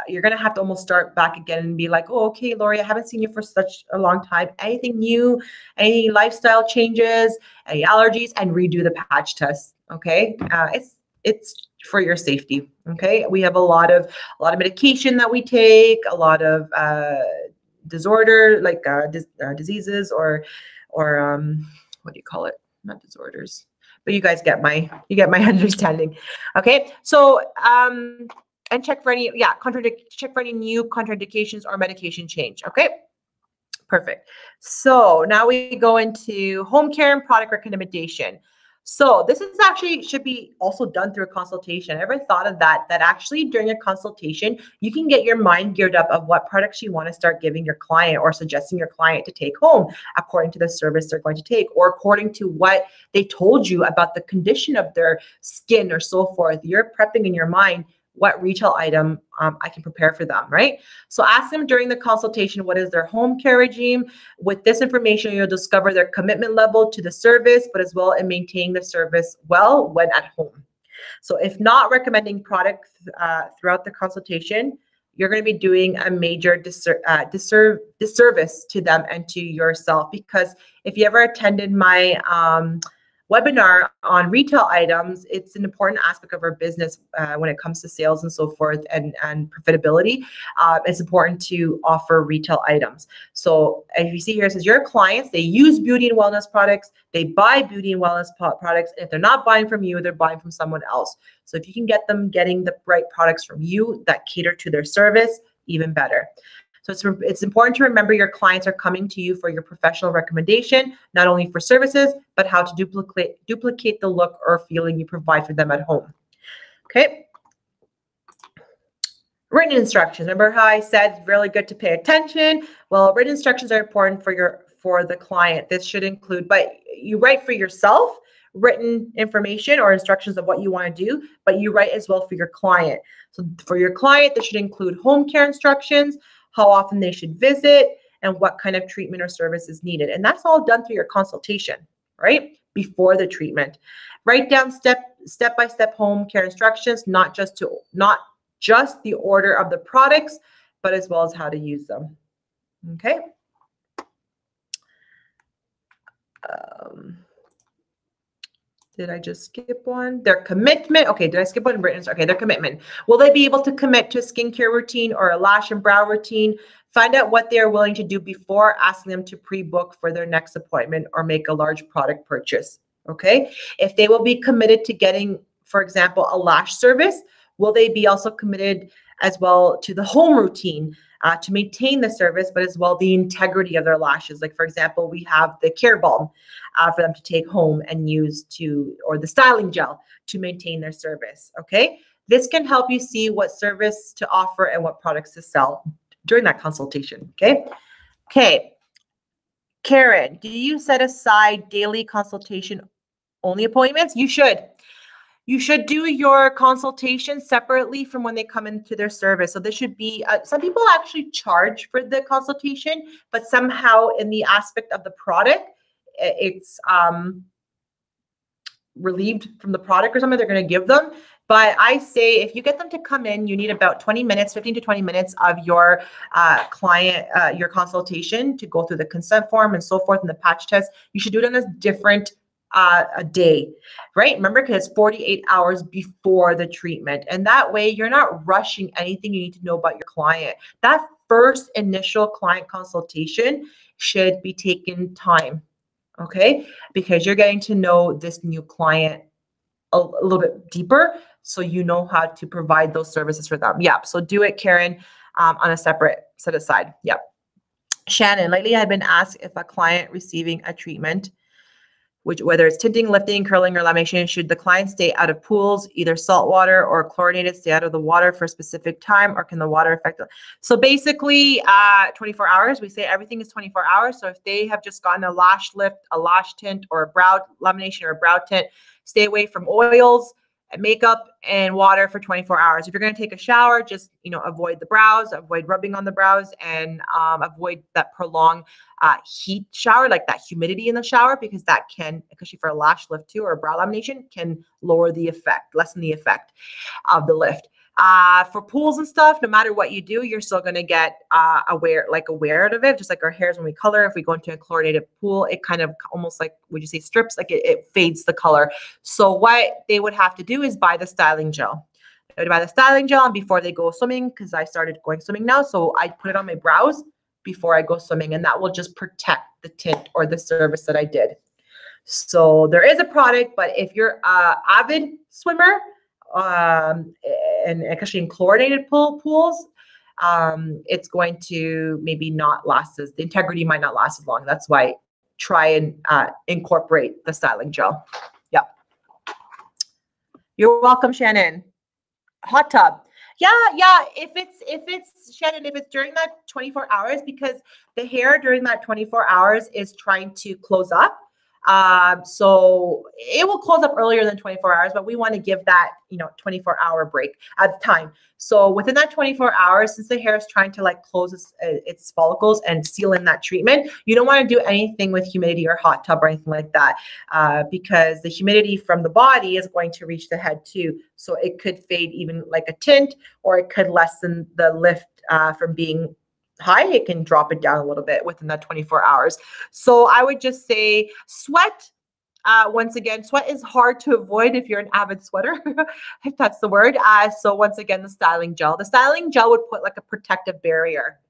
you're going to have to almost start back again and be like, oh, okay, Lori, I haven't seen you for such a long time. Anything new, any lifestyle changes, any allergies, and redo the patch test. Okay. It's for your safety. Okay. We have a lot of medication that we take, a lot of disorder, like diseases or what do you call it? Not disorders, but you guys get my understanding. Okay. So, and check for any, check for any new contraindications or medication change. Okay. Perfect. So now we go into home care and product recommendation. So this is actually should be also done through a consultation. I ever thought of that actually during a consultation, you can get your mind geared up of what products you want to start giving your client or suggesting your client to take home according to the service they're going to take, or according to what they told you about the condition of their skin or so forth. You're prepping in your mind what retail item I can prepare for them, right? So ask them during the consultation, what is their home care regime? With this information, you'll discover their commitment level to the service, but as well in maintaining the service well when at home. So if not recommending products throughout the consultation, you're going to be doing a major disservice to them and to yourself. Because if you ever attended my webinar on retail items, it's an important aspect of our business when it comes to sales and so forth and profitability. It's important to offer retail items. So as you see here, it says your clients, they use beauty and wellness products, they buy beauty and wellness products. And if they're not buying from you, they're buying from someone else. So if you can get them getting the right products from you that cater to their service, even better. So it's important to remember your clients are coming to you for your professional recommendation, not only for services, but how to duplicate the look or feeling you provide for them at home. Okay. Written instructions. Remember how I said it's really good to pay attention? Well, written instructions are important for the client. This should include, but you write for yourself, written information or instructions of what you want to do, but you write as well for your client. So for your client, this should include home care instructions, how often they should visit, and what kind of treatment or service is needed. And that's all done through your consultation, right? Before the treatment. Write down step-by-step home care instructions, not just the order of the products, but as well as how to use them. Okay. Did I just skip one? Their commitment. Okay, did I skip one? Written. Okay, their commitment. Will they be able to commit to a skincare routine or a lash and brow routine? Find out what they are willing to do before asking them to pre-book for their next appointment or make a large product purchase. Okay, if they will be committed to getting, for example, a lash service, will they be also committed as well to the home routine to maintain the service, but as well the integrity of their lashes? Like, for example, we have the care balm for them to take home and use or the styling gel to maintain their service. Okay, this can help you see what service to offer and what products to sell during that consultation. Okay. Karen, do you set aside daily consultation only appointments? You should. You should do your consultation separately from when they come into their service. So this should be, some people actually charge for the consultation, but somehow in the aspect of the product, it's relieved from the product or something they're going to give them. But I say if you get them to come in, you need about 20 minutes, 15 to 20 minutes of your client, your consultation to go through the consent form and so forth and the patch test. You should do it on a different a day, right? Remember, because it's 48 hours before the treatment. And that way you're not rushing anything you need to know about your client. That first initial client consultation should be taken time, okay? Because you're getting to know this new client a little bit deeper, so you know how to provide those services for them. Yeah, so do it, Karen, on a separate set aside. Yep. Shannon, lately I've been asked if a client receiving a treatment, whether it's tinting, lifting, curling, or lamination, should the client stay out of pools, either salt water or chlorinated, stay out of the water for a specific time, or can the water affect them? So basically 24 hours, we say everything is 24 hours. So if they have just gotten a lash lift, a lash tint, or a brow lamination or a brow tint, stay away from oils, makeup, and water for 24 hours. If you're going to take a shower, just, avoid the brows, avoid rubbing on the brows, and avoid that prolonged heat shower, like that humidity in the shower, because that can, especially for a lash lift too, or a brow lamination, can lower the effect, lessen the effect of the lift. For pools and stuff, no matter what you do, you're still going to get aware of it. Just like our hairs when we color, if we go into a chlorinated pool, it kind of almost like, would you say strips? Like it fades the color. So what they would have to do is buy the styling gel. They would buy the styling gel, and before they go swimming, because I started going swimming now, so I put it on my brows before I go swimming, and that will just protect the tint or the service that I did. So there is a product, but if you're an avid swimmer, and especially in chlorinated pools, it's going to maybe not last the integrity might not last as long. That's why try and incorporate the styling gel. Yeah. You're welcome, Shannon. Hot tub. Yeah. If it's Shannon, if it's during that 24 hours, because the hair during that 24 hours is trying to close up. So it will close up earlier than 24 hours, but we want to give that, 24-hour break at the time. So within that 24 hours, since the hair is trying to close its follicles and seal in that treatment, you don't want to do anything with humidity or hot tub or anything like that, because the humidity from the body is going to reach the head too. So it could fade even like a tint, or it could lessen the lift from being high. It can drop it down a little bit within that 24 hours. So I would just say sweat Once again, sweat is hard to avoid if you're an avid sweater, if that's the word. So once again, the styling gel. The styling gel would put like a protective barrier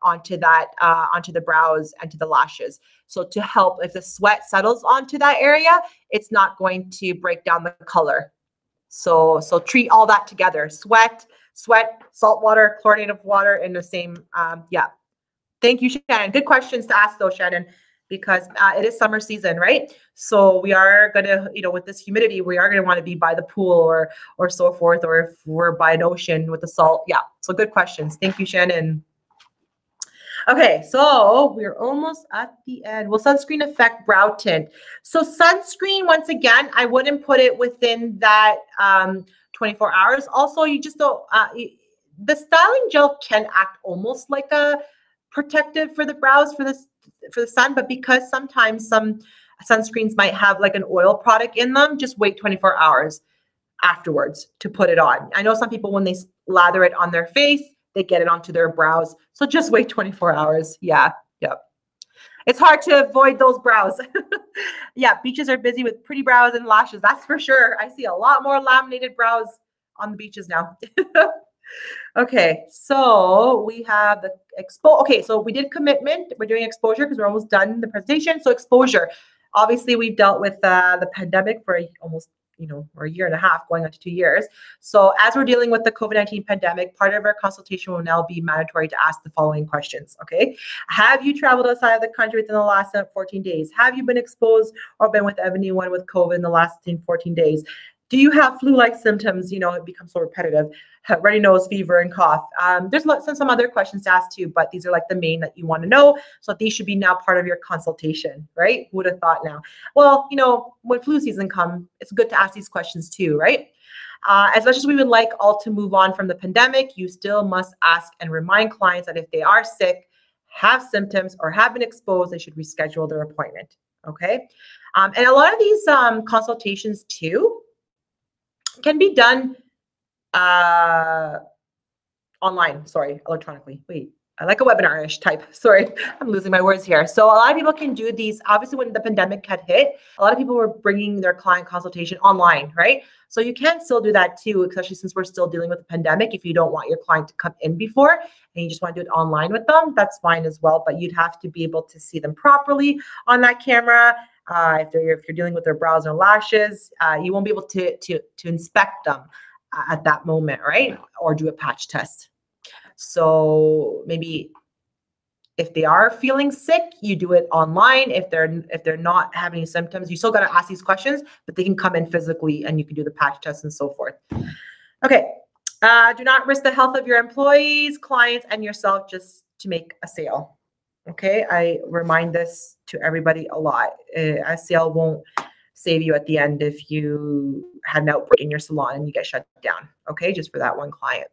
onto that, onto the brows and to the lashes. So to help, if the sweat settles onto that area, it's not going to break down the color. So treat all that together. Sweat, salt water, chlorinated water in the same, yeah. Thank you, Shannon. Good questions to ask though, Shannon, because it is summer season, right? So we are going to, you know, with this humidity, we are going to want to be by the pool or so forth, or if we're by an ocean with the salt. Yeah. So good questions. Thank you, Shannon. Okay, so we're almost at the end. Will sunscreen affect brow tint? So sunscreen, once again, I wouldn't put it within that 24 hours. Also, you just don't, the styling gel can act almost like a protective for the brows for the sun, but because sometimes some sunscreens might have like an oil product in them, just wait 24 hours afterwards to put it on. I know some people, when they lather it on their face, they get it onto their brows. So just wait 24 hours. Yeah. Yep. It's hard to avoid those brows. Yeah. Beaches are busy with pretty brows and lashes. That's for sure. I see a lot more laminated brows on the beaches now. Okay. So we have the okay. So we did commitment. We're doing exposure because we're almost done the presentation. So exposure, obviously we've dealt with the pandemic for almost, you know, or a year and a half, going on to 2 years. So as we're dealing with the COVID-19 pandemic, part of our consultation will now be mandatory to ask the following questions, okay? Have you traveled outside of the country within the last 14 days? Have you been exposed or been with anyone with COVID in the last 14 days? Do you have flu-like symptoms? You know, it becomes so repetitive. Runny nose, fever, and cough. There's some other questions to ask too, but these are like the main that you want to know. So these should be now part of your consultation, right? Who would have thought now? Well, you know, when flu season comes, it's good to ask these questions too, right? As much as we would like all to move on from the pandemic, you still must ask and remind clients that if they are sick, have symptoms, or have been exposed, they should reschedule their appointment, okay? And a lot of these consultations too can be done online, sorry, electronically. Wait, I like a webinar-ish type. Sorry, I'm losing my words here. So a lot of people can do these. Obviously, when the pandemic had hit, a lot of people were bringing their client consultation online, right? So you can still do that too, especially since we're still dealing with the pandemic. If you don't want your client to come in before and you just want to do it online with them, that's fine as well. But you'd have to be able to see them properly on that camera. If you're dealing with their brows and lashes, you won't be able to inspect them at that moment, right? Or do a patch test. So maybe if they are feeling sick, you do it online. If they're not having any symptoms, you still got to ask these questions, but they can come in physically and you can do the patch test and so forth. Okay. Do not risk the health of your employees, clients, and yourself just to make a sale. Okay. I remind this to everybody a lot. A sale won't save you at the end if you had an outbreak in your salon and you get shut down. Okay. Just for that one client.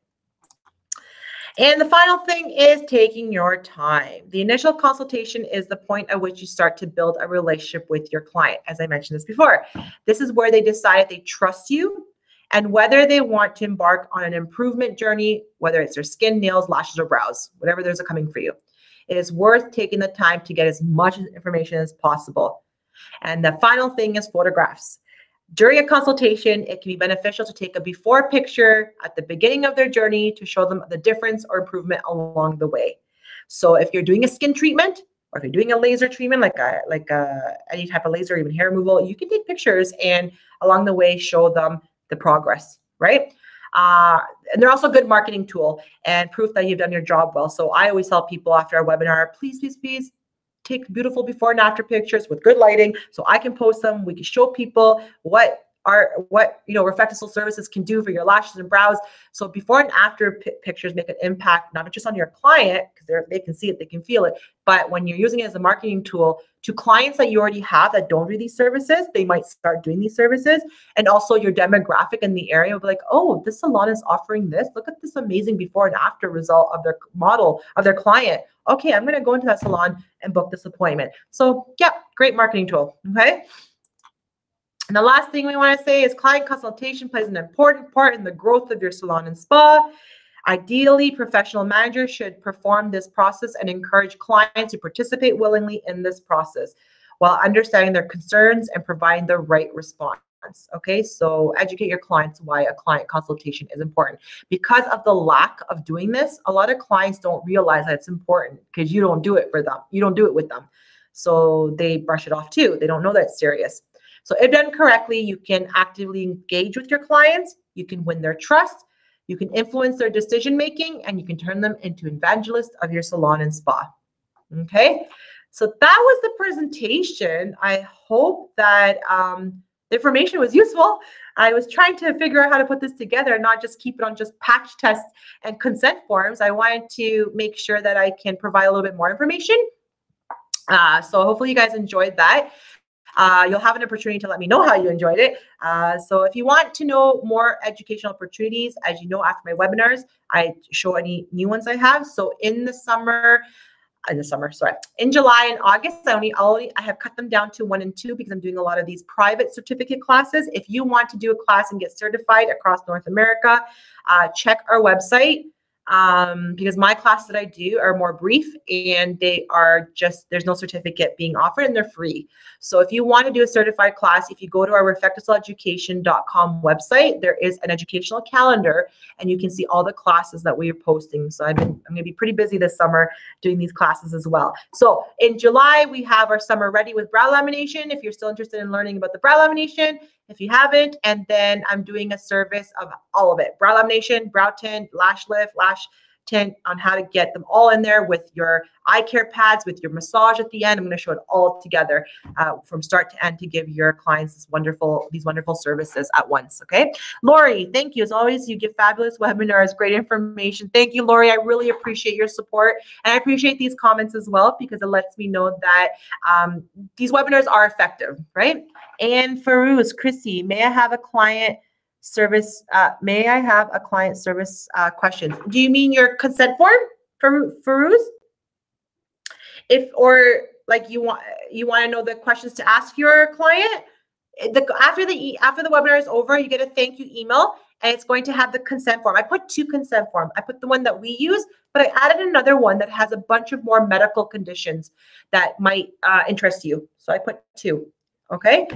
And the final thing is taking your time. The initial consultation is the point at which you start to build a relationship with your client. As I mentioned this before, this is where they decide if they trust you and whether they want to embark on an improvement journey, whether it's their skin, nails, lashes, or brows, whatever there's coming for you. It is worth taking the time to get as much information as possible. And the final thing is photographs. During a consultation, it can be beneficial to take a before picture at the beginning of their journey to show them the difference or improvement along the way. So if you're doing a skin treatment or if you're doing a laser treatment, like any type of laser, even hair removal, you can take pictures and along the way show them the progress, right? And they're also a good marketing tool and proof that you've done your job well. So I always tell people after our webinar, please, please, please, take beautiful before and after pictures with good lighting so I can post them. We can show people what reflectable services can do for your lashes and brows. So before and after pictures make an impact, not just on your client, because they can see it, they can feel it, but when you're using it as a marketing tool to clients that you already have that don't do these services, they might start doing these services. And also your demographic in the area will be like, oh, this salon is offering this. Look at this amazing before and after result of their model, of their client. Okay, I'm going to go into that salon and book this appointment. So yeah, great marketing tool, okay? And the last thing we want to say is client consultation plays an important part in the growth of your salon and spa. Ideally, professional managers should perform this process and encourage clients to participate willingly in this process. while understanding their concerns and providing the right response. Okay, so educate your clients why a client consultation is important. Because of the lack of doing this, a lot of clients don't realize that it's important because you don't do it for them. You don't do it with them. So they brush it off too. They don't know that it's serious. So if done correctly, you can actively engage with your clients. You can win their trust. You can influence their decision-making, and you can turn them into evangelists of your salon and spa. Okay, so that was the presentation. I hope that the information was useful. I was trying to figure out how to put this together and not just keep it on just patch tests and consent forms. I wanted to make sure that I can provide a little bit more information. So hopefully you guys enjoyed that. You'll have an opportunity to let me know how you enjoyed it. So if you want to know more educational opportunities, as you know, after my webinars, I show any new ones I have. So in July and August, I have cut them down to 1 and 2 because I'm doing a lot of these private certificate classes. If you want to do a class and get certified across North America, check our website. Because my classes that I do are more brief and they are just, there's no certificate being offered and they're free. So if you want to do a certified class, if you go to our reflectisoleducation.com website, there is an educational calendar and you can see all the classes that we are posting. So I'm going to be pretty busy this summer doing these classes as well. So in July, we have our Summer Ready with brow lamination. If you're still interested in learning about the brow lamination, if you haven't, and then I'm doing a service of all of it: brow lamination, brow tint, lash lift, lash tint, on how to get them all in there with your eye care pads, with your massage at the end. I'm going to show it all together from start to end to give your clients these wonderful services at once. Okay, Lori, thank you. As always, you give fabulous webinars, great information. Thank you, Lori. I really appreciate your support, and I appreciate these comments as well because it lets me know that these webinars are effective, right? And Farouz, Chrissy, may I have a client service? May I have a client service questions? Do you mean your consent form, Farouz? Or like you want to know the questions to ask your client? After the webinar is over, you get a thank you email, and it's going to have the consent form. I put 2 consent forms. I put the one that we use, but I added another one that has a bunch of more medical conditions that might interest you. So I put 2. Okay.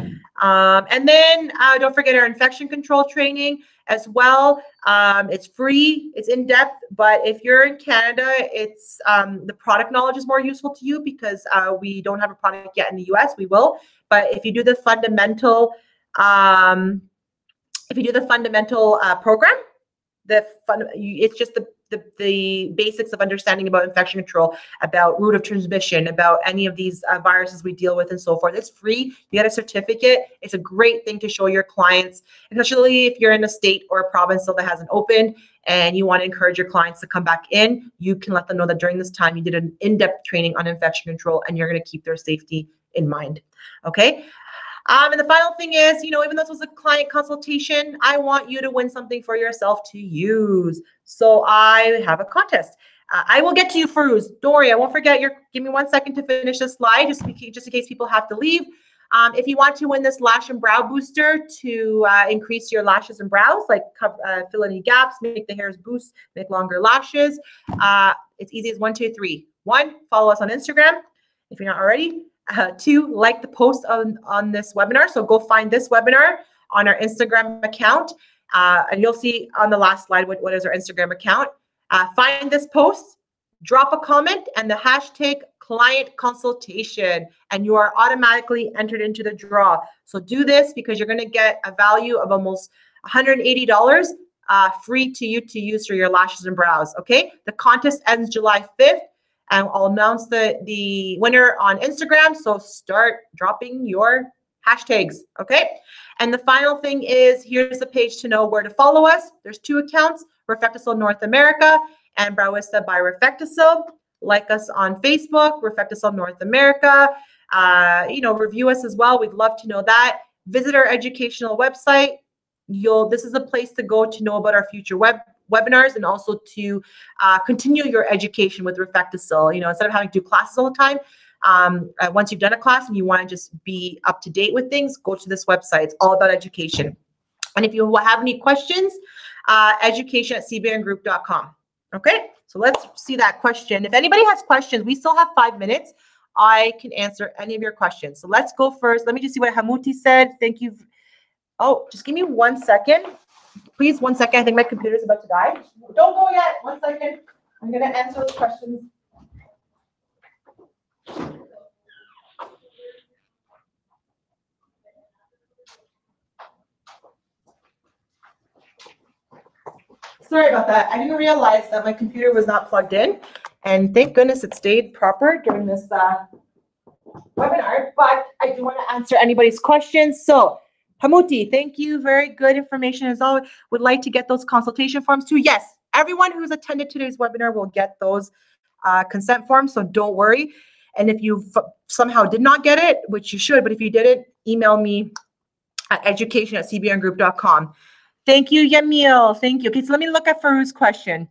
And then don't forget our infection control training as well. It's free, it's in depth, but if you're in Canada, it's the product knowledge is more useful to you because we don't have a product yet in the US. We will, but if you do the fundamental, program, it's just the basics of understanding about infection control, about route of transmission, about any of these viruses we deal with and so forth. It's free. You get a certificate. It's a great thing to show your clients, especially if you're in a state or a province still that hasn't opened and you want to encourage your clients to come back in. You can let them know that during this time you did an in-depth training on infection control and you're going to keep their safety in mind. Okay. And the final thing is, even though this was a client consultation, I want you to win something for yourself to use. So I have a contest. I will get to you, Farouz. Dory, I won't forget. Give me 1 second to finish this slide, just in case people have to leave. If you want to win this lash and brow booster to increase your lashes and brows, like fill any gaps, make the hairs boost, make longer lashes, it's easy as 1, 2, 3. 1, follow us on Instagram if you're not already. 2, like the post on this webinar. So go find this webinar on our Instagram account. And you'll see on the last slide what is our Instagram account. Find this post, drop a comment, and the hashtag client consultation, and you are automatically entered into the draw. So do this because you're going to get a value of almost $180 free to you to use for your lashes and brows. Okay. The contest ends July 5th. And I'll announce the winner on Instagram. So start dropping your hashtags, okay? And the final thing is, here's the page to know where to follow us. There's 2 accounts, Reflectisil North America and Browista by Reflectisil. Like us on Facebook, Reflectisil North America. Review us as well. We'd love to know that. Visit our educational website. This is a place to go to know about our future webinars and also to continue your education with Reflectisil. Instead of having to do classes all the time, once you've done a class and you want to just be up to date with things, go to this website. It's all about education. And if you have any questions, education@cbngroup.com. Okay, so let's see that question. If anybody has questions, we still have 5 minutes. I can answer any of your questions. So let's go first. Let me just see what Hamuti said. Thank you. Oh, just give me 1 second. Please, 1 second. I think my computer's about to die. Don't go yet. 1 second. I'm going to answer those questions. Sorry about that. I didn't realize that my computer was not plugged in. And thank goodness it stayed proper during this webinar. But I do want to answer anybody's questions. So, Hamuti, thank you. Very good information as always. Would like to get those consultation forms too. Yes, everyone who's attended today's webinar will get those consent forms. So don't worry. And if you somehow did not get it, which you should, but if you didn't, email me at education@cbngroup.com. Thank you, Yamil. Thank you. Okay, so let me look at Farou's question.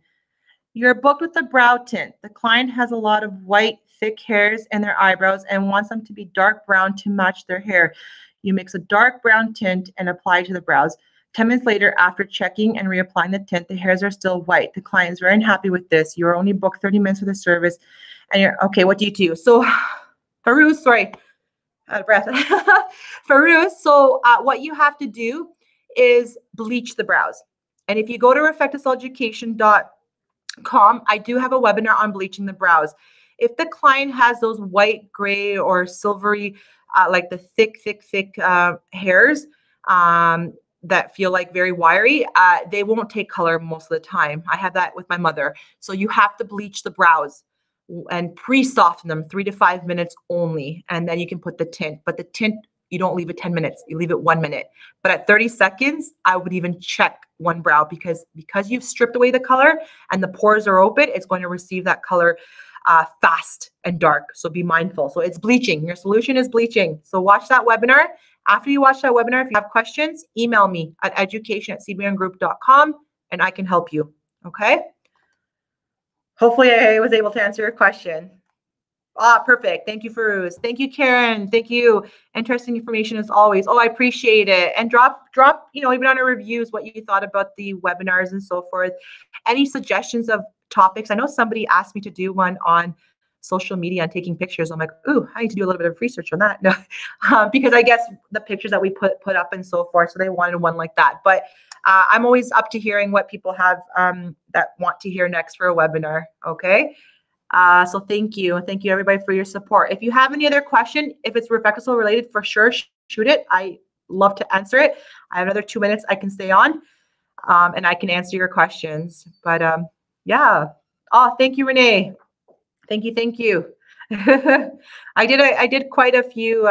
You're booked with a brow tint. The client has a lot of white, thick hairs in their eyebrows and wants them to be dark brown to match their hair. You mix a dark brown tint and apply to the brows. 10 minutes later, after checking and reapplying the tint, the hairs are still white. The client is very unhappy with this. You're only booked 30 minutes for the service. And you're, okay, what do you do? So, Farouz, sorry, out of breath. Farouz, so what you have to do is bleach the brows. And if you go to reflectusalueducation.com, I do have a webinar on bleaching the brows. If the client has those white, gray, or silvery, like the thick hairs that feel like very wiry, they won't take color most of the time. I have that with my mother. So you have to bleach the brows and pre-soften them 3 to 5 minutes only. And then you can put the tint. But the tint, you don't leave it 10 minutes. You leave it 1 minute. But at 30 seconds, I would even check one brow because you've stripped away the color and the pores are open, it's going to receive that color fast and dark. So be mindful. So it's bleaching. Your solution is bleaching. So watch that webinar. After you watch that webinar, if you have questions, email me at education@cbngroup.com and I can help you. Okay? Hopefully I was able to answer your question. Perfect. Thank you, Farouz. Thank you, Karen. Thank you. Interesting information as always. Oh, I appreciate it. And drop, even on our reviews, what you thought about the webinars and so forth. Any suggestions of topics? I know somebody asked me to do one on social media and taking pictures. I'm like, ooh, I need to do a little bit of research on that. No, because I guess the pictures that we put up and so forth. So they wanted one like that. But I'm always up to hearing what people have that want to hear next for a webinar. Okay. So thank you. Thank you everybody for your support. If you have any other question, if it's reflectosol related, for sure, shoot it. I love to answer it. I have another 2 minutes I can stay on and I can answer your questions. But yeah. Oh, thank you, Renee. Thank you. Thank you. I did quite a few,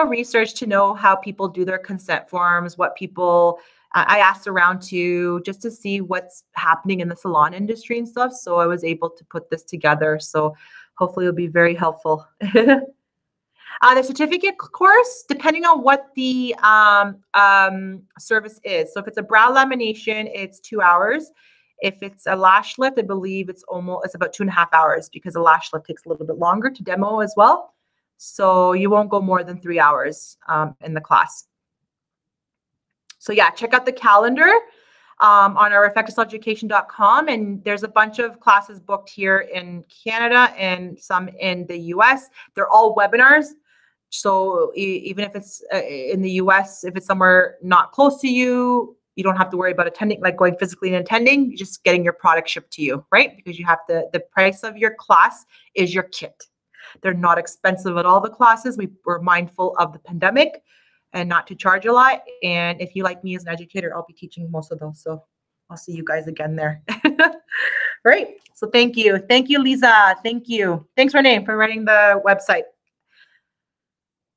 research to know how people do their consent forms, what people, I asked around to just to see what's happening in the salon industry and stuff. So I was able to put this together. So hopefully it'll be very helpful. The certificate course, depending on what the service is. So if it's a brow lamination, it's 2 hours. If it's a lash lift, I believe it's about 2.5 hours because a lash lift takes a little bit longer to demo as well. So you won't go more than 3 hours in the class. So yeah, check out the calendar on our reflectouseducation.com. And there's a bunch of classes booked here in Canada and some in the US. They're all webinars. So even if it's in the US, if it's somewhere not close to you, you don't have to worry about attending, like going physically and attending, you're just getting your product shipped to you, right? Because you have the price of your class is your kit. They're not expensive at all, the classes. We're mindful of the pandemic and not to charge a lot. And if you like me as an educator, I'll be teaching most of those. So I'll see you guys again there. Right. So thank you. Thank you, Lisa. Thank you. Thanks, Renee, for running the website.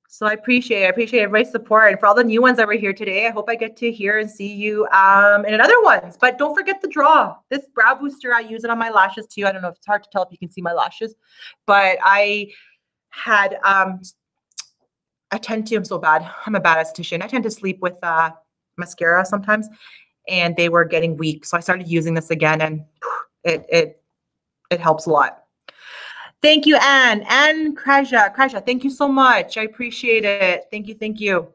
So I appreciate everybody's support. And for all the new ones that were here today, I hope I get to hear and see you in another ones. But don't forget the draw. This brow booster, I use it on my lashes too. I don't know if it's hard to tell if you can see my lashes, but I had, I'm so bad. I'm a bad esthetician. I tend to sleep with mascara sometimes and they were getting weak. So I started using this again and it helps a lot. Thank you, Anne. Anne Kraja, thank you so much. I appreciate it. Thank you. Thank you.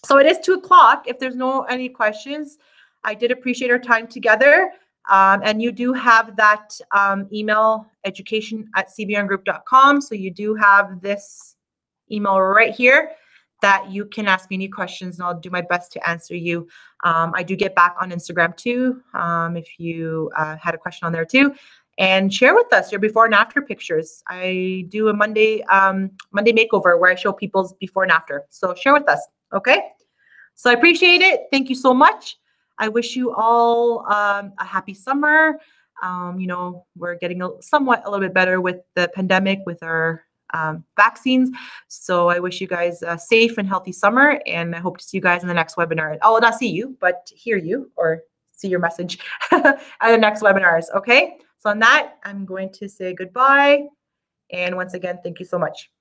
So it is 2 o'clock. If there's any questions, I did appreciate our time together. And you do have that email, education@cbrngroup.com. So you do have this email right here that you can ask me any questions, and I'll do my best to answer you. I do get back on Instagram too, if you had a question on there too. And share with us your before and after pictures. I do a Monday makeover where I show people's before and after. So share with us, okay? So I appreciate it. Thank you so much. I wish you all a happy summer. You know, we're getting somewhat a little bit better with the pandemic, with our vaccines. So I wish you guys a safe and healthy summer, and I hope to see you guys in the next webinar. I will not see you, but hear you or see your message at the next webinars, okay? So on that, I'm going to say goodbye. And once again, thank you so much.